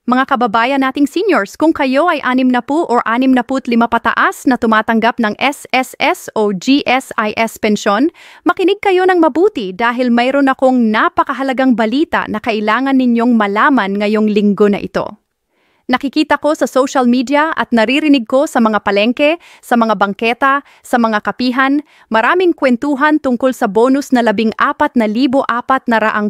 Mga kababayan nating seniors, kung kayo ay 60 or 65 pataas na tumatanggap ng SSS o GSIS pensyon, makinig kayo ng mabuti dahil mayroon akong napakahalagang balita na kailangan ninyong malaman ngayong linggo na ito. Nakikita ko sa social media at naririnig ko sa mga palengke, sa mga bangketa, sa mga kapihan, maraming kwentuhan tungkol sa bonus na 14,400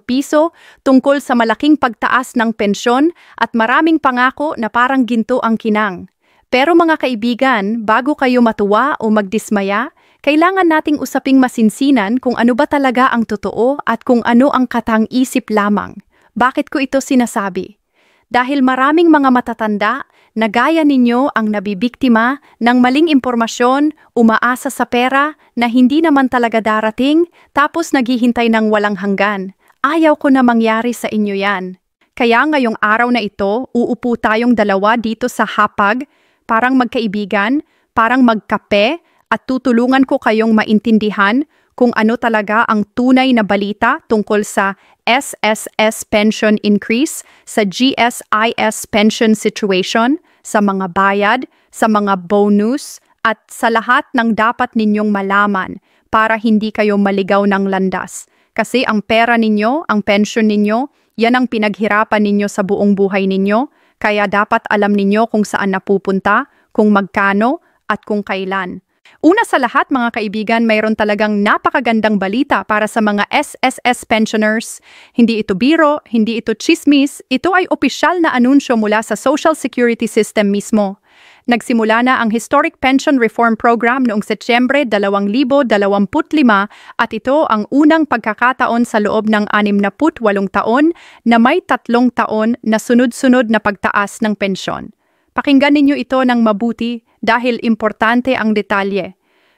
piso, tungkol sa malaking pagtaas ng pensyon at maraming pangako na parang ginto ang kinang. Pero mga kaibigan, bago kayo matuwa o magdismaya, kailangan nating usaping masinsinan kung ano ba talaga ang totoo at kung ano ang katang-isip lamang. Bakit ko ito sinasabi? Dahil maraming mga matatanda na gaya ninyo ang nabibiktima ng maling impormasyon, umaasa sa pera na hindi naman talaga darating, tapos naghihintay ng walang hanggan. Ayaw ko na mangyari sa inyo yan. Kaya ngayong araw na ito, uupo tayong dalawa dito sa hapag, parang magkaibigan, parang magkape, at tutulungan ko kayong maintindihan kung ano talaga ang tunay na balita tungkol sa SSS pension increase, sa GSIS pension situation, sa mga bayad, sa mga bonus, at sa lahat ng dapat ninyong malaman para hindi kayo maligaw ng landas. Kasi ang pera ninyo, ang pension ninyo, yan ang pinaghirapan ninyo sa buong buhay ninyo, kaya dapat alam ninyo kung saan napupunta, kung magkano, at kung kailan. Una sa lahat mga kaibigan, mayroon talagang napakagandang balita para sa mga SSS pensioners. Hindi ito biro, hindi ito chismis, ito ay opisyal na anunsyo mula sa Social Security System mismo. Nagsimula na ang Historic Pension Reform Program noong Setyembre 2025 at ito ang unang pagkakataon sa loob ng 68 taon na may 3 taon na sunod-sunod na pagtaas ng pensyon. Pakinggan ninyo ito ng mabuti dahil importante ang detalye.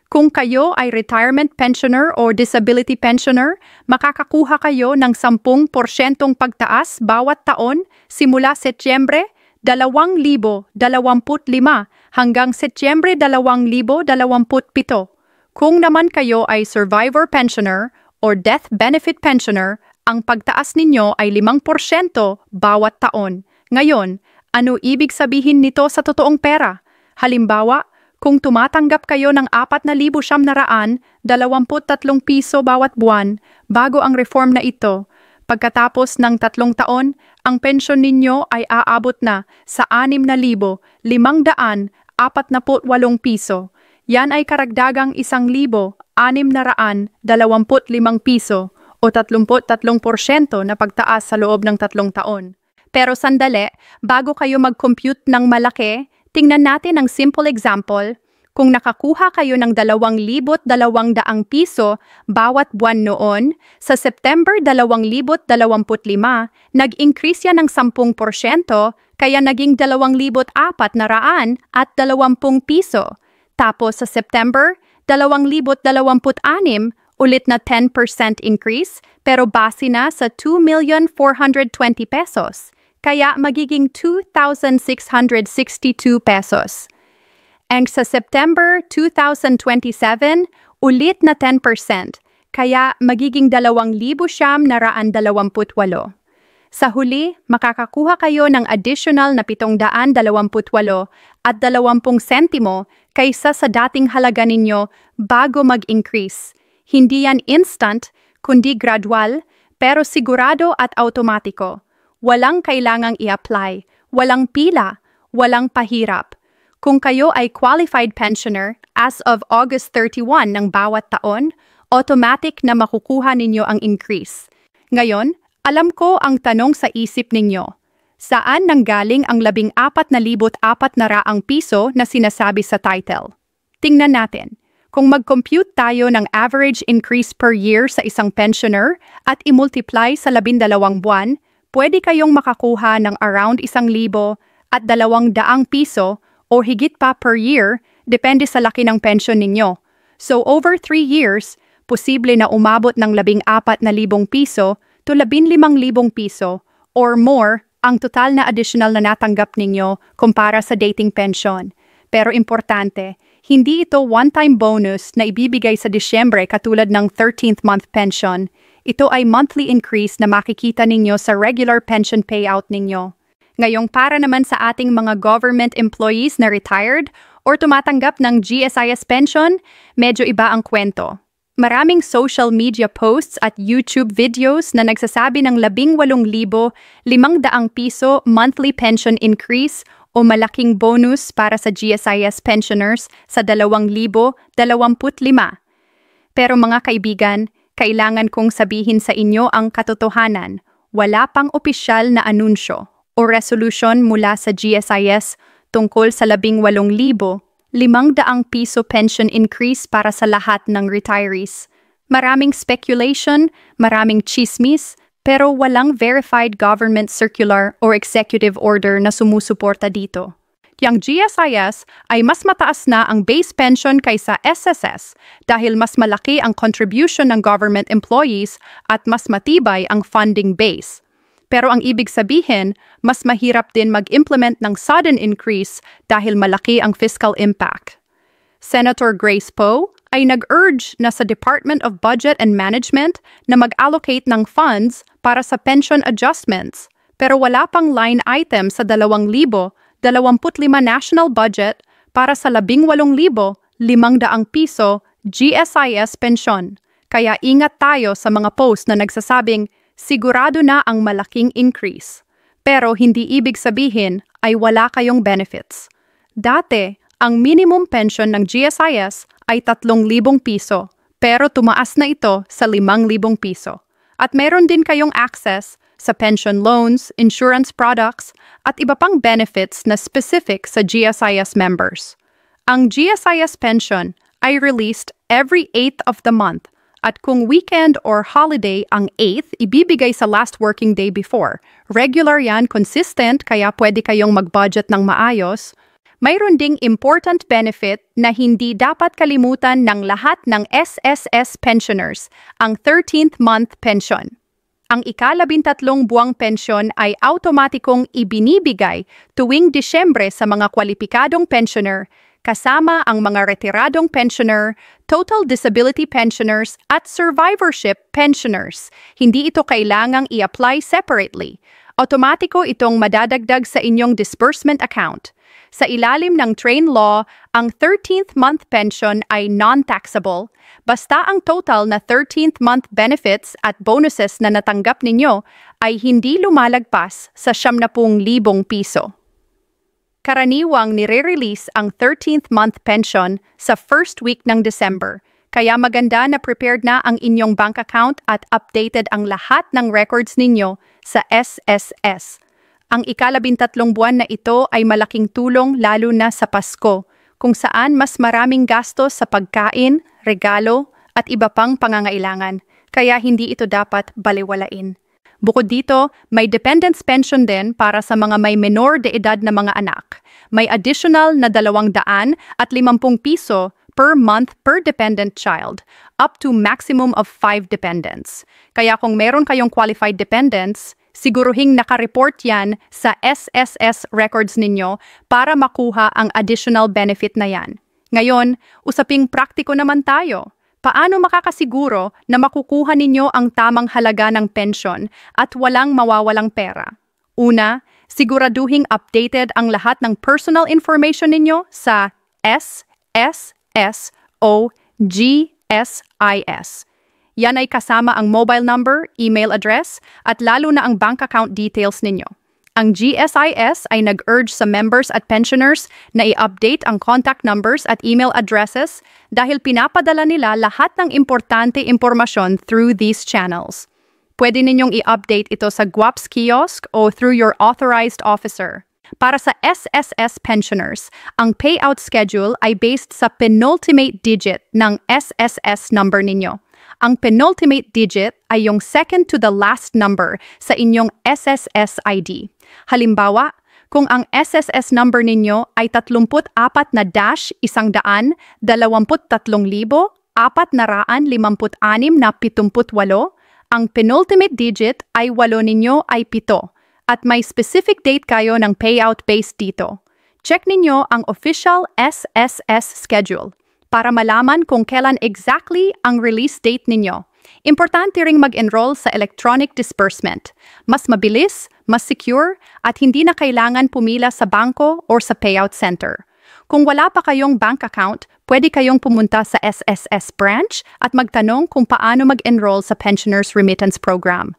Kung kayo ay retirement pensioner o disability pensioner, makakakuha kayo ng 10% pagtaas bawat taon simula Setyembre 2025 hanggang Setyembre 2027. Kung naman kayo ay survivor pensioner or death benefit pensioner, ang pagtaas ninyo ay 5% bawat taon. Ngayon, ano ibig sabihin nito sa totoong pera? Halimbawa, kung tumatanggap kayo ng 4,923 piso bawat buwan bago ang reform na ito, pagkatapos ng 3 taon, ang pensyon ninyo ay aabot na sa 6,548 piso. Yan ay karagdagang 1,625 piso o 33% na pagtaas sa loob ng 3 taon. Pero sandali, bago kayo mag-compute ng malaki, tingnan natin ang simple example. Kung nakakuha kayo ng 2,200 piso bawat buwan noon, sa September 2025, nag-increase yan ng 10%, kaya naging 2,420 piso. Tapos sa September 2026, ulit na 10% increase, pero base na sa 2,420 pesos. Kaya magiging 2,662 pesos. And sa September 2027, ulit na 10%, kaya magiging 2,928. Sa huli, makakakuha kayo ng additional na 728 at 20 sentimo kaysa sa dating halaga ninyo bago mag-increase. Hindi yan instant, kundi gradual, pero sigurado at automatiko. Walang kailangang i-apply, walang pila, walang pahirap. Kung kayo ay qualified pensioner as of August 31 ng bawat taon, automatic na makukuha ninyo ang increase. Ngayon, alam ko ang tanong sa isip ninyo. Saan nanggaling ang 14,400 piso na sinasabi sa title? Tingnan natin. Kung mag-compute tayo ng average increase per year sa isang pensioner at i-multiply sa 12 buwan, pwede kayong makakuha ng around 1,200 piso o higit pa per year, depende sa laki ng pension ninyo. So over 3 years, posible na umabot ng 14,000 piso to 15,000 piso or more ang total na additional na natanggap ninyo kumpara sa dating pension. Pero importante, hindi ito one-time bonus na ibibigay sa Disyembre katulad ng 13th month pension. Ito ay monthly increase na makikita ninyo sa regular pension payout ninyo. Ngayong para naman sa ating mga government employees na retired or tumatanggap ng GSIS pension, medyo iba ang kwento. Maraming social media posts at YouTube videos na nagsasabi ng 18,500 piso monthly pension increase o malaking bonus para sa GSIS pensioners sa 2025. Pero mga kaibigan, kailangan kong sabihin sa inyo ang katotohanan. Wala pang opisyal na anunsyo o resolution mula sa GSIS tungkol sa 18,500 piso pension increase para sa lahat ng retirees. Maraming speculation, maraming chismis, pero walang verified government circular or executive order na sumusuporta dito. Yang GSIS ay mas mataas na ang base pension kaysa SSS dahil mas malaki ang contribution ng government employees at mas matibay ang funding base. Pero ang ibig sabihin, mas mahirap din mag-implement ng sudden increase dahil malaki ang fiscal impact. Senator Grace Poe ay nag-urge na sa Department of Budget and Management na mag-allocate ng funds para sa pension adjustments, pero wala pang line item sa 2025 national budget para sa 18,500 piso GSIS pension. Kaya ingat tayo sa mga post na nagsasabing sigurado na ang malaking increase. Pero hindi ibig sabihin ay wala kayong benefits. Dati, ang minimum pension ng GSIS ay 3,000 piso, pero tumaas na ito sa 5,000 piso. At meron din kayong access sa pension loans, insurance products, at iba pang benefits na specific sa GSIS members. Ang GSIS pension ay released every 8th of the month. At kung weekend or holiday ang 8th, ibibigay sa last working day before. Regular yan, consistent, kaya pwede kayong mag-budget ng maayos. Mayroon ding important benefit na hindi dapat kalimutan ng lahat ng SSS pensioners, ang 13th month pension. Ang ika-13 buwang pensyon ay automatikong ibinibigay tuwing Disyembre sa mga kwalipikadong pensioner, kasama ang mga retiradong pensioner, total disability pensioners at survivorship pensioners. Hindi ito kailangang i-apply separately. Otomatiko itong madadagdag sa inyong disbursement account. Sa ilalim ng Train Law, ang 13th month pension ay non-taxable, basta ang total na 13th month benefits at bonuses na natanggap ninyo ay hindi lumalagpas sa 70,000 piso. Karaniwang nire-release ang 13th month pension sa first week ng December, kaya maganda na prepared na ang inyong bank account at updated ang lahat ng records ninyo sa SSS. Ang ika-13 buwan na ito ay malaking tulong lalo na sa Pasko, kung saan mas maraming gastos sa pagkain, regalo, at iba pang pangangailangan, kaya hindi ito dapat balewalain. Bukod dito, may dependents pension din para sa mga may menor de edad na mga anak. May additional na 250 piso per month per dependent child, up to maximum of 5 dependents. Kaya kung meron kayong qualified dependents, siguruhing nakareport yan sa SSS records ninyo para makuha ang additional benefit na yan. Ngayon, usaping praktiko naman tayo. Paano makakasiguro na makukuha ninyo ang tamang halaga ng pensyon at walang mawawalang pera? Una, siguraduhing updated ang lahat ng personal information ninyo sa SSS o GSIS. Yan ay kasama ang mobile number, email address, at lalo na ang bank account details ninyo. Ang GSIS ay nag-urge sa members at pensioners na i-update ang contact numbers at email addresses dahil pinapadala nila lahat ng importante impormasyon through these channels. Pwede ninyong i-update ito sa GWAPS kiosk o through your authorized officer. Para sa SSS pensioners, ang payout schedule ay based sa penultimate digit ng SSS number ninyo. Ang penultimate digit ay yung second to the last number sa inyong SSS ID. Halimbawa, kung ang SSS number ninyo ay 34,123,456,458, ang penultimate digit ay 8 ninyo ay 7 at may specific date kayo ng payout based dito. Check ninyo ang official SSS schedule para malaman kung kailan exactly ang release date ninyo. Importante ring mag-enroll sa electronic disbursement. Mas mabilis, mas secure, at hindi na kailangan pumila sa bangko or sa payout center. Kung wala pa kayong bank account, pwede kayong pumunta sa SSS branch at magtanong kung paano mag-enroll sa Pensioners Remittance Program.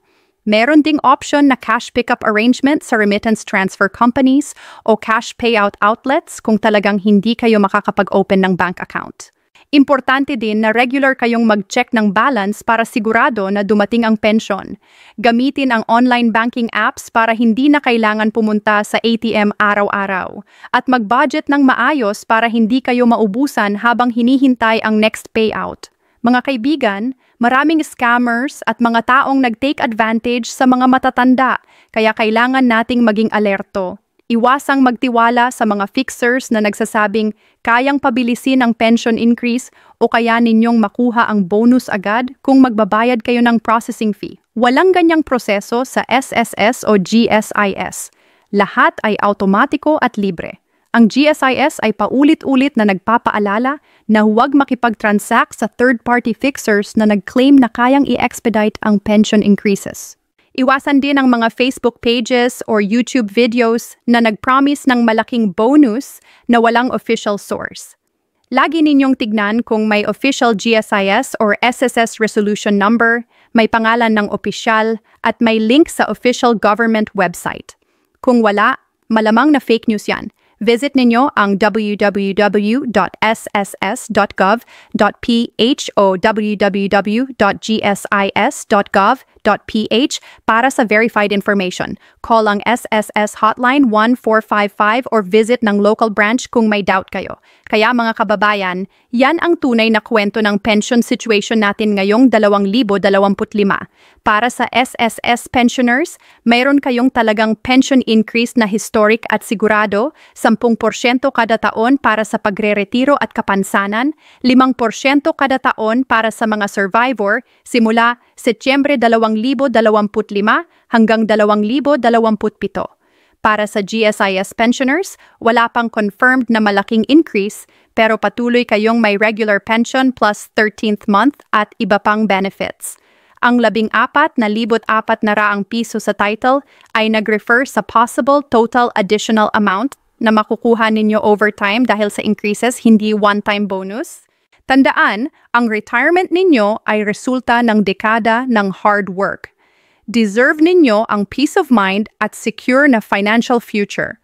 Meron ding option na cash pickup arrangement sa remittance transfer companies o cash payout outlets kung talagang hindi kayo makakapag-open ng bank account. Importante din na regular kayong mag-check ng balance para sigurado na dumating ang pensyon. Gamitin ang online banking apps para hindi na kailangan pumunta sa ATM araw-araw. At mag-budget ng maayos para hindi kayo maubusan habang hinihintay ang next payout. Mga kaibigan, maraming scammers at mga taong nag-take advantage sa mga matatanda, kaya kailangan nating maging alerto. Iwasang magtiwala sa mga fixers na nagsasabing kayang pabilisin ang pension increase o kaya ninyong makuha ang bonus agad kung magbabayad kayo ng processing fee. Walang ganyang proseso sa SSS o GSIS. Lahat ay automatiko at libre. Ang GSIS ay paulit-ulit na nagpapaalala na huwag makipag-transact sa third-party fixers na nag-claim na kayang i-expedite ang pension increases. Iwasan din ang mga Facebook pages or YouTube videos na nag-promise ng malaking bonus na walang official source. Lagi ninyong tignan kung may official GSIS or SSS resolution number, may pangalan ng opisyal, at may link sa official government website. Kung wala, malamang na fake news yan. Visit ninyo ang www.sss.gov.ph o www.gsis.gov.ph para sa verified information. Call ang SSS hotline 1455 or visit ng local branch kung may doubt kayo. Kaya mga kababayan, yan ang tunay na kwento ng pension situation natin ngayong 2025. Para sa SSS pensioners, mayroon kayong talagang pension increase na historic at sigurado, 10% kada taon para sa pagre-retiro at kapansanan, 5% kada taon para sa mga survivor simula Setyembre 2025 hanggang 2027. Para sa GSIS pensioners, wala pang confirmed na malaking increase pero patuloy kayong may regular pension plus 13th month at iba pang benefits. Ang 14,400 piso sa title ay nag-refer sa possible total additional amount na makukuha ninyo over time dahil sa increases, hindi one-time bonus. Tandaan, ang retirement ninyo ay resulta ng dekada ng hard work. Deserve ninyo ang peace of mind at secure na financial future.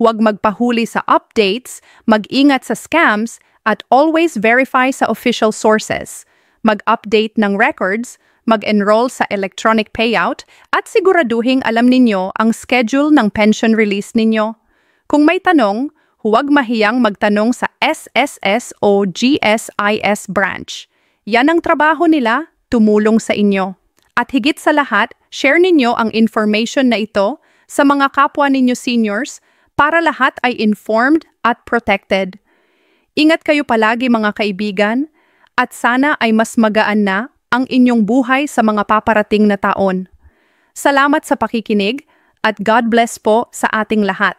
Huwag magpahuli sa updates, mag-ingat sa scams, at always verify sa official sources. Mag-update ng records, mag-enroll sa electronic payout, at siguraduhing alam ninyo ang schedule ng pension release ninyo. Kung may tanong, huwag mahiyang magtanong sa SSS o GSIS branch. Yan ang trabaho nila, tumulong sa inyo. At higit sa lahat, share ninyo ang information na ito sa mga kapwa ninyo seniors para lahat ay informed at protected. Ingat kayo palagi mga kaibigan at sana ay mas magaan na ang inyong buhay sa mga paparating na taon. Salamat sa pakikinig at God bless po sa ating lahat.